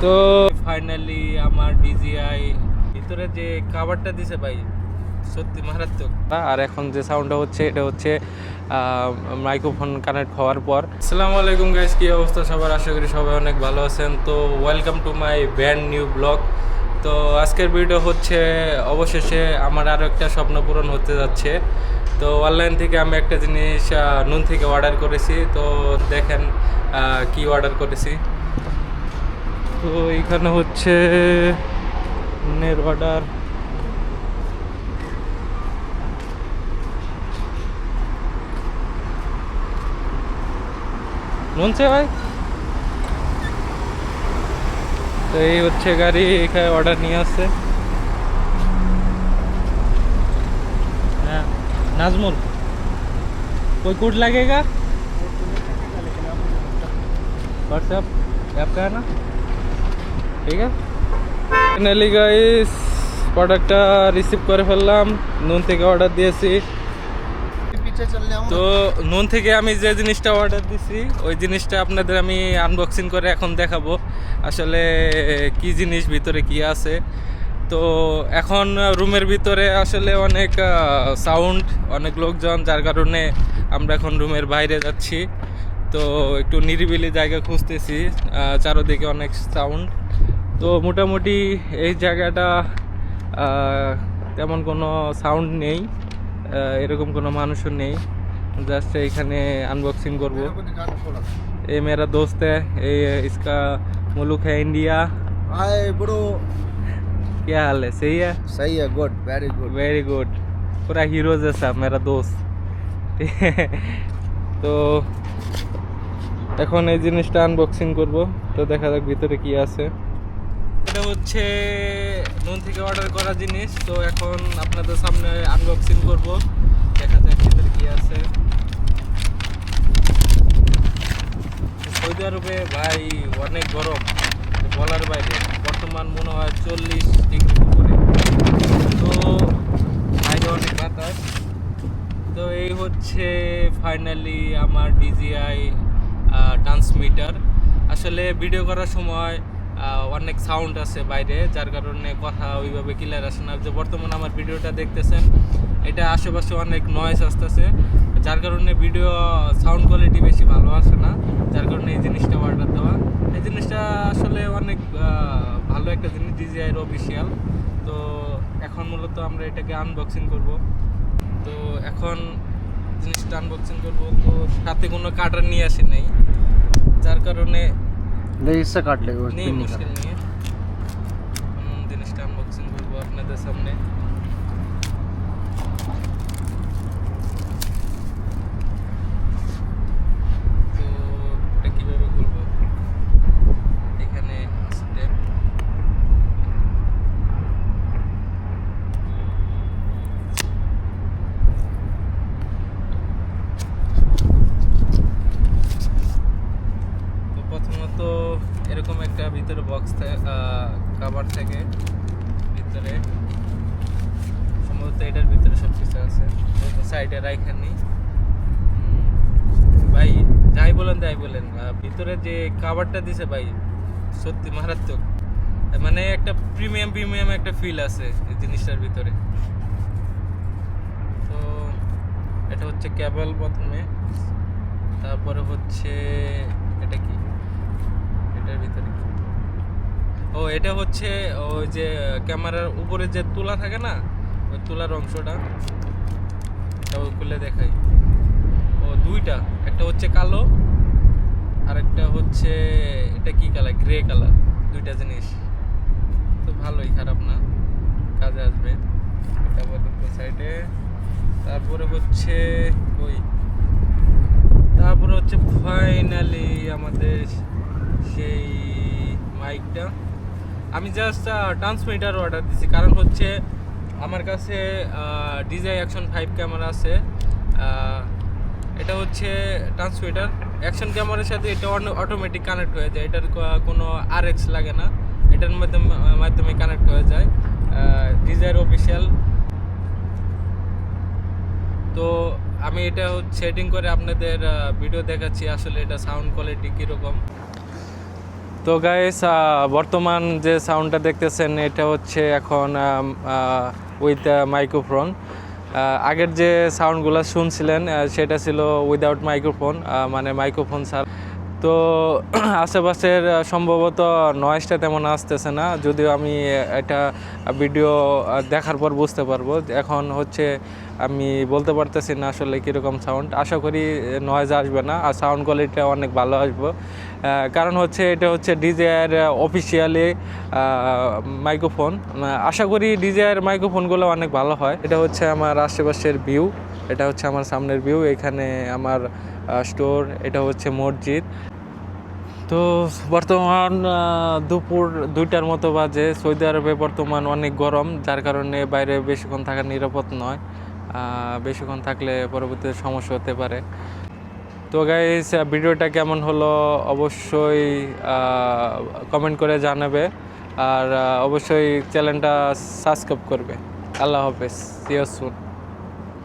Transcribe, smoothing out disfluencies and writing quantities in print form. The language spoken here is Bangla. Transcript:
তো ফাইনালি আমার ডিজিআই ভিতরে যে কাভারটা দিছে ভাই সত্যি মারাত্মক। আর এখন যে সাউন্ডটা হচ্ছে এটা হচ্ছে মাইক্রোফোন কানেক্ট হওয়ার পর। আসসালামু আলাইকুম গাইস, কি অবস্থা সবার? আশা করি সবাই অনেক ভালো আছেন। তো welcome to my brand new blog. তো আজকের ভিডিও হচ্ছে অবশেষে আমার আরও একটা স্বপ্ন পূরণ হতে যাচ্ছে। তো অনলাইন থেকে আমি একটা জিনিস নুন থেকে অর্ডার করেছি। তো দেখেন কি অর্ডার করেছি। তো এইখানে হচ্ছে নুনের অর্ডার। নুন সে ভাই, তো এই হচ্ছে গাড়ি, এখানে অর্ডার নিয়ে আসছে। हाँ नाजमुल कोई कोड लगेगा व्हाट्सएप ऐप का है ना? ঠিক আছে। ফাইনালি গাইস প্রোডাক্টটা রিসিভ করে ফেললাম, নুন থেকে অর্ডার দিয়েছি। তো নুন থেকে আমি যে জিনিসটা অর্ডার দিছি ওই জিনিসটা আপনাদের আমি আনবক্সিং করে এখন দেখাবো আসলে কি জিনিস, ভিতরে কি আছে। তো এখন রুমের ভিতরে আসলে অনেক সাউন্ড, অনেক লোকজন, যার কারণে আমরা এখন রুমের বাইরে যাচ্ছি। তো একটু নিরিবিলি জায়গা খুঁজতেছি, চারোদিকে অনেক সাউন্ড। তো মোটামুটি এই জায়গাটা তেমন কোনো সাউন্ড নেই, এরকম কোনো মানুষও নেই। জাস্ট এখানে আনবক্সিং করবো। ये मेरा दोस्त है, ये इसका मुल्क है इंडिया। हाय ब्रो, क्या हाल है? सही है? सही है, good, very good. Very good, पूरा हीरो जैसा मेरा दोस्त। তো এখন এই জিনিসটা আনবক্সিং করব। তো দেখা যাক ভিতরে কি আছে। এটা হচ্ছে নুন থেকে অর্ডার করা জিনিস। তো এখন আপনাদের সামনে আনবক্সিং করব, দেখা যাক ভিতরে কি আছে। সৌদি আরবে ভাই অনেক গরম, বলার বাইরে। বর্তমান মনে হয় 40 ডিগ্রি উপরে। তো বাইরে অনেক বাতাস। তো এই হচ্ছে ফাইনালি আমার ডিজিআই ট্রান্সমিটার। আসলে ভিডিও করার সময় অনেক সাউন্ড আছে বাইরে, যার কারণে কথা ওইভাবে ক্লিয়ার আসে না। যে বর্তমানে আমার ভিডিওটা দেখতেছেন, এটা আশেপাশে অনেক নয়েজ আসতেছে, যার কারণে ভিডিও সাউন্ড কোয়ালিটি বেশি ভালো আসে না। যার কারণে এই জিনিসটা অর্ডার দেওয়া। এই জিনিসটা আসলে অনেক ভালো একটা জিনিস, ডিজিআইয়ের অফিসিয়াল। তো এখন মূলত আমরা এটাকে আনবক্সিং করব। তো এখন জিনিসটা আনবক্সিং করবো। তো সাথে কোনো কাটার নিয়ে আসি নাই, যার কারণে नहीं, इससे काट लेगा, নেই, মুশকিল নেই। জিনিসটা আনবক্সিং করবো আপনাদের সামনে। তো এটা কীভাবে করবো, এখানে স্টেপ। প্রথমত এরকম একটা ভিতরে বক্স কাভার থেকে ভিতরে, সম্ভবত এটার ভিতরে সব কিছু আছে। সাইডে রাইখা নেই ভাই, যাই বলেন তাই বলেন, ভিতরে যে কাভারটা দিছে ভাই সত্যি মারাত্মক। মানে একটা প্রিমিয়াম একটা ফিল আছে এই জিনিসটার ভিতরে। তো এটা হচ্ছে কেবল প্রথমে, তারপরে হচ্ছে এটা কি, এটার ভিতরে কি? ও এটা হচ্ছে ওই যে ক্যামেরার উপরে যে তুলা থাকে না, ওই তুলার অংশটা, এটা খুলে দেখাই। ও দুইটা, একটা হচ্ছে কালো আর একটা হচ্ছে এটা কি কালার, গ্রে কালার। দুইটা জিনিস তো ভালোই, খারাপ না, কাজে আসবে। তারপরে সাইডে, তারপরে হচ্ছে ওই, তারপরে হচ্ছে ফাইনালি আমাদের সেই মাইকটা। আমি জাস্ট ট্রান্সমিটার অর্ডার দিছি, কারণ হচ্ছে আমার কাছে ডিজিআই অ্যাকশন 5 ক্যামেরা আছে। এটা হচ্ছে ট্রান্সমিটার অ্যাকশন ক্যামেরার সাথে এটা অটোমেটিক কানেক্ট হয়ে যায়, এটার কোনো RX লাগে না, এটার মাধ্যমে কানেক্ট হয়ে যায়, ডিজিআইয়ের অফিসিয়াল। তো আমি এটা সেটিং করে আপনাদের ভিডিও দেখাচ্ছি আসলে এটা সাউন্ড কোয়ালিটি কীরকম। তো তো গাইস বর্তমান যে সাউন্ডটা দেখতেছেন এটা হচ্ছে এখন উইথ মাইক্রোফোন। আগের যে সাউন্ডগুলো শুনছিলেন সেটা ছিল উইদাউট মাইক্রোফোন, মানে মাইক্রোফোন ছাড়া। তো আশেপাশের সম্ভবত নয়েজটা তেমন আসতেছে না, যদিও আমি এটা ভিডিও দেখার পর বুঝতে পারবো। এখন হচ্ছে আমি বলতে পারতেছি না আসলে কীরকম সাউন্ড। আশা করি নয়েজ আসবে না আর সাউন্ড কোয়ালিটিটা অনেক ভালো আসবে, কারণ হচ্ছে এটা হচ্ছে ডিজেআর অফিসিয়ালি মাইক্রোফোন। আশা করি ডিজেআর মাইক্রোফোনগুলো অনেক ভালো হয়। এটা হচ্ছে আমার আশেপাশের ভিউ, এটা হচ্ছে আমার সামনের ভিউ, এখানে আমার স্টোর, এটা হচ্ছে মসজিদ। তো বর্তমান দুপুর 2টার মতো বাজে। সৌদি আরবে বর্তমান অনেক গরম, যার কারণে বাইরে বেশিক্ষণ থাকা নিরাপদ নয়। বেশিক্ষণ থাকলে পরবর্তীতে সমস্যা হতে পারে। তো গাইস, ভিডিওটা কেমন হলো অবশ্যই কমেন্ট করে জানাবে, আর অবশ্যই চ্যানেলটা সাবস্ক্রাইব করবে। আল্লাহ হাফেজ, সি ইউ সুন।